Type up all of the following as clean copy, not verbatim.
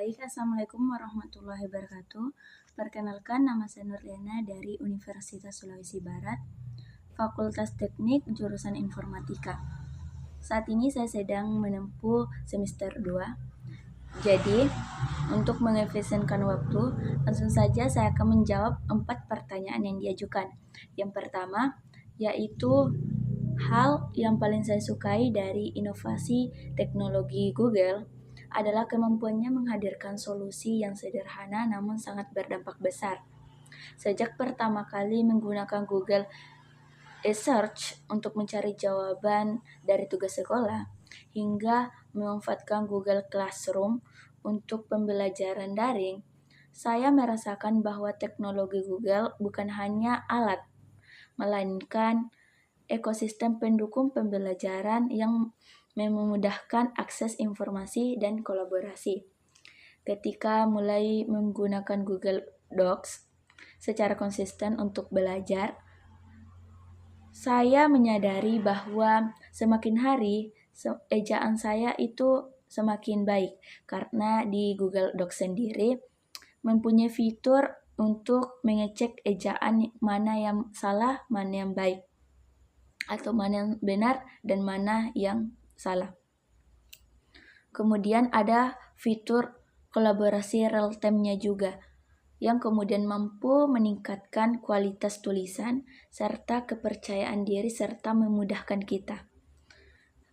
Baik, Assalamualaikum warahmatullahi wabarakatuh. Perkenalkan, nama saya Nurliana dari Universitas Sulawesi Barat, Fakultas Teknik, jurusan Informatika. Saat ini saya sedang menempuh semester 2. Jadi, untuk mengefisienkan waktu, langsung saja saya akan menjawab 4 pertanyaan yang diajukan. Yang pertama, yaitu hal yang paling saya sukai dari inovasi teknologi Google adalah kemampuannya menghadirkan solusi yang sederhana namun sangat berdampak besar. Sejak pertama kali menggunakan Google Search untuk mencari jawaban dari tugas sekolah, hingga memanfaatkan Google Classroom untuk pembelajaran daring, saya merasakan bahwa teknologi Google bukan hanya alat, melainkan ekosistem pendukung pembelajaran yang memudahkan akses informasi dan kolaborasi. Ketika mulai menggunakan Google Docs secara konsisten untuk belajar, saya menyadari bahwa semakin hari ejaan saya itu semakin baik karena di Google Docs sendiri mempunyai fitur untuk mengecek ejaan mana yang salah, mana yang baik, atau mana yang benar dan mana yang salah. Kemudian ada fitur kolaborasi real time-nya juga, yang kemudian mampu meningkatkan kualitas tulisan serta kepercayaan diri serta memudahkan kita.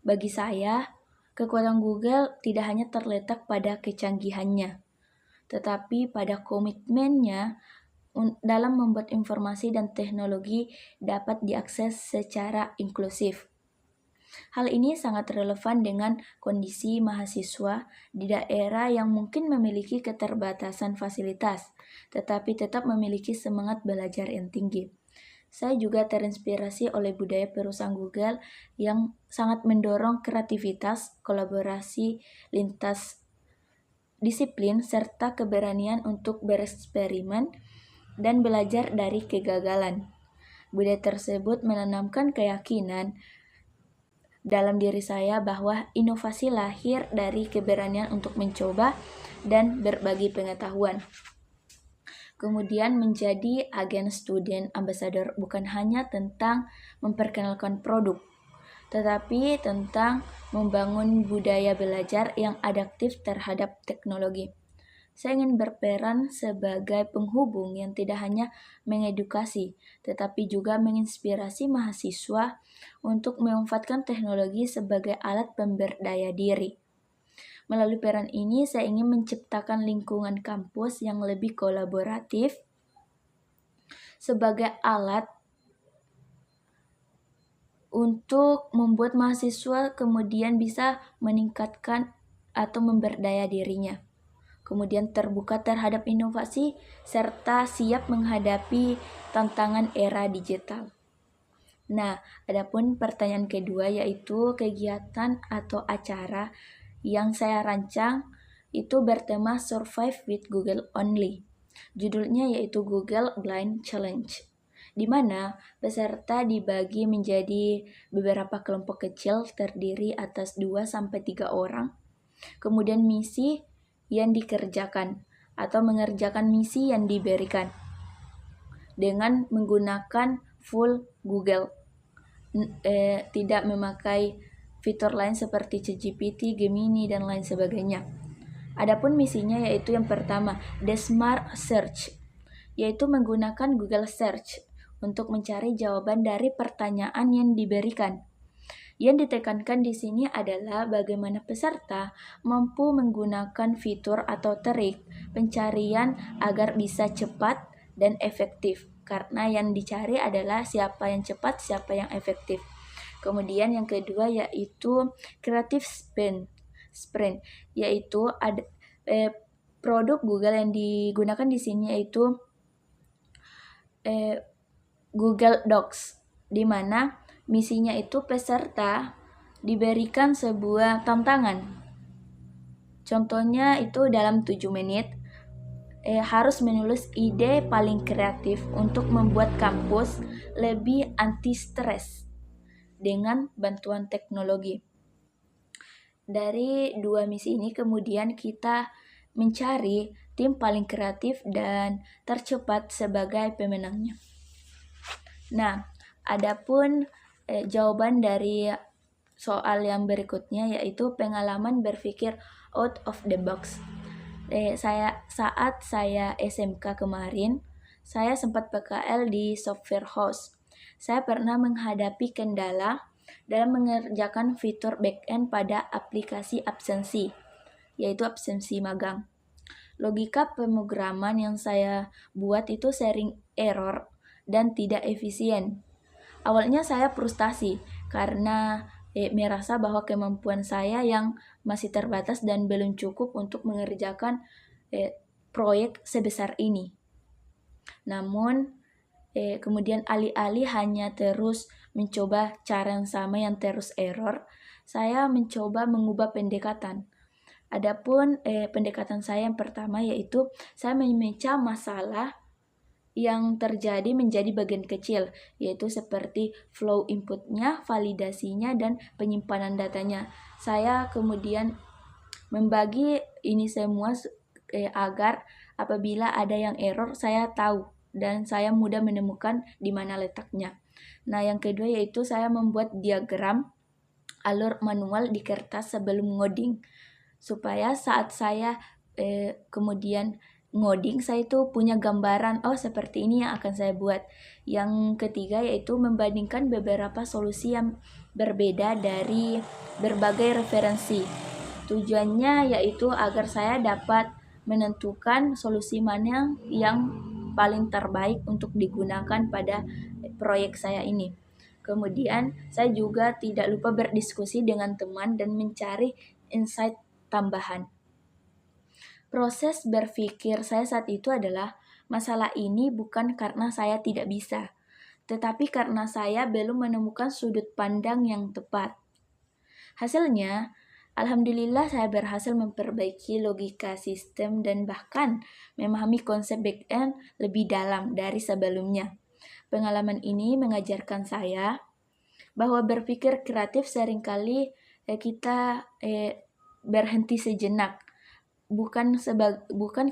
Bagi saya, kekuatan Google tidak hanya terletak pada kecanggihannya, tetapi pada komitmennya dalam membuat informasi dan teknologi dapat diakses secara inklusif. Hal ini sangat relevan dengan kondisi mahasiswa di daerah yang mungkin memiliki keterbatasan fasilitas, tetapi tetap memiliki semangat belajar yang tinggi. Saya juga terinspirasi oleh budaya perusahaan Google yang sangat mendorong kreativitas, kolaborasi lintas disiplin, serta keberanian untuk bereksperimen dan belajar dari kegagalan. Budaya tersebut menanamkan keyakinan dalam diri saya bahwa inovasi lahir dari keberanian untuk mencoba dan berbagi pengetahuan. Kemudian menjadi agen student ambassador bukan hanya tentang memperkenalkan produk, tetapi tentang membangun budaya belajar yang adaptif terhadap teknologi. Saya ingin berperan sebagai penghubung yang tidak hanya mengedukasi, tetapi juga menginspirasi mahasiswa untuk memanfaatkan teknologi sebagai alat pemberdaya diri. Melalui peran ini, saya ingin menciptakan lingkungan kampus yang lebih kolaboratif sebagai alat untuk membuat mahasiswa kemudian bisa meningkatkan atau memberdaya dirinya. Kemudian terbuka terhadap inovasi, serta siap menghadapi tantangan era digital. Nah, adapun pertanyaan kedua yaitu kegiatan atau acara yang saya rancang itu bertema Survive with Google Only. Judulnya yaitu Google Blind Challenge, di mana peserta dibagi menjadi beberapa kelompok kecil terdiri atas 2-3 orang. Kemudian misi yang dikerjakan atau mengerjakan misi yang diberikan dengan menggunakan full Google, tidak memakai fitur lain seperti ChatGPT, Gemini, dan lain sebagainya. Adapun misinya yaitu yang pertama, The Smart Search, yaitu menggunakan Google Search untuk mencari jawaban dari pertanyaan yang diberikan. Yang ditekankan di sini adalah bagaimana peserta mampu menggunakan fitur atau trik pencarian agar bisa cepat dan efektif. Karena yang dicari adalah siapa yang cepat, siapa yang efektif. Kemudian yang kedua yaitu Creative Sprint, yaitu ada produk Google yang digunakan di sini yaitu Google Docs, di mana misinya itu peserta diberikan sebuah tantangan. Contohnya itu dalam 7 menit harus menulis ide paling kreatif untuk membuat kampus lebih anti-stres dengan bantuan teknologi. Dari 2 misi ini kemudian kita mencari tim paling kreatif dan tercepat sebagai pemenangnya. Nah, adapun jawaban dari soal yang berikutnya yaitu pengalaman berpikir out of the box. Saat saya SMK kemarin, saya sempat PKL di software house. Saya pernah menghadapi kendala dalam mengerjakan fitur backend pada aplikasi absensi, yaitu absensi magang. Logika pemrograman yang saya buat itu sering error dan tidak efisien. Awalnya saya frustasi karena merasa bahwa kemampuan saya yang masih terbatas dan belum cukup untuk mengerjakan proyek sebesar ini. Namun kemudian alih-alih hanya terus mencoba cara yang sama yang terus error, saya mencoba mengubah pendekatan. Adapun pendekatan saya yang pertama yaitu saya memecah masalah yang terjadi menjadi bagian kecil, yaitu seperti flow inputnya, validasinya, dan penyimpanan datanya. Saya kemudian membagi ini semua agar apabila ada yang error, saya tahu dan saya mudah menemukan di mana letaknya. Nah, yang kedua yaitu saya membuat diagram alur manual di kertas sebelum ngoding, supaya saat saya kemudian ngoding, saya itu punya gambaran, oh seperti ini yang akan saya buat. Yang ketiga yaitu membandingkan beberapa solusi yang berbeda dari berbagai referensi. Tujuannya yaitu agar saya dapat menentukan solusi mana yang paling terbaik untuk digunakan pada proyek saya ini. Kemudian saya juga tidak lupa berdiskusi dengan teman dan mencari insight tambahan. Proses berpikir saya saat itu adalah, masalah ini bukan karena saya tidak bisa, tetapi karena saya belum menemukan sudut pandang yang tepat. Hasilnya, alhamdulillah saya berhasil memperbaiki logika sistem dan bahkan memahami konsep back-end lebih dalam dari sebelumnya. Pengalaman ini mengajarkan saya bahwa berpikir kreatif seringkali kita berhenti sejenak. Bukan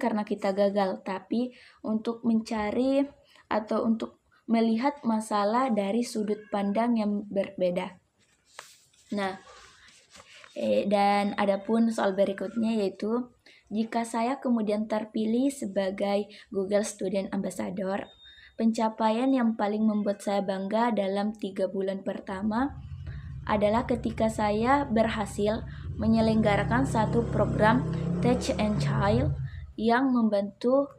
karena kita gagal, tapi untuk mencari atau untuk melihat masalah dari sudut pandang yang berbeda. Nah, dan adapun soal berikutnya yaitu, jika saya kemudian terpilih sebagai Google Student Ambassador, pencapaian yang paling membuat saya bangga dalam 3 bulan pertama adalah ketika saya berhasil menyelenggarakan satu program Teach and Child yang membantu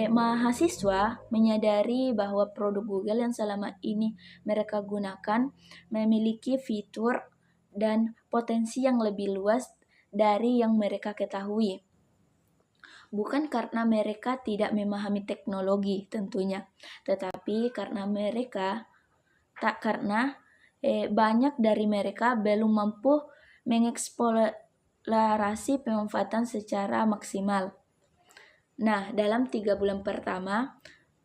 mahasiswa menyadari bahwa produk Google yang selama ini mereka gunakan memiliki fitur dan potensi yang lebih luas dari yang mereka ketahui. Bukan karena mereka tidak memahami teknologi tentunya, tetapi karena banyak dari mereka belum mampu mengeksplorasi pemanfaatan secara maksimal. Nah, dalam 3 bulan pertama,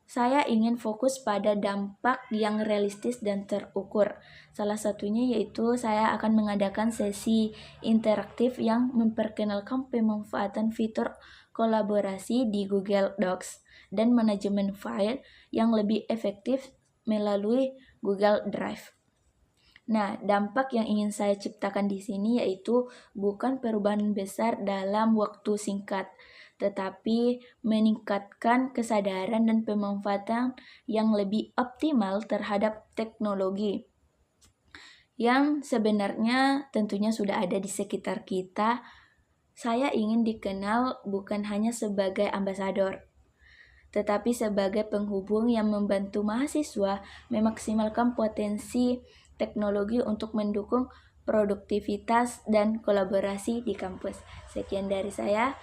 saya ingin fokus pada dampak yang realistis dan terukur. Salah satunya yaitu saya akan mengadakan sesi interaktif yang memperkenalkan pemanfaatan fitur kolaborasi di Google Docs dan manajemen file yang lebih efektif melalui Google Drive. Nah, dampak yang ingin saya ciptakan di sini yaitu bukan perubahan besar dalam waktu singkat, tetapi meningkatkan kesadaran dan pemanfaatan yang lebih optimal terhadap teknologi yang sebenarnya tentunya sudah ada di sekitar kita. Saya ingin dikenal bukan hanya sebagai ambasador, tetapi sebagai penghubung yang membantu mahasiswa memaksimalkan potensi teknologi untuk mendukung produktivitas dan kolaborasi di kampus. Sekian dari saya.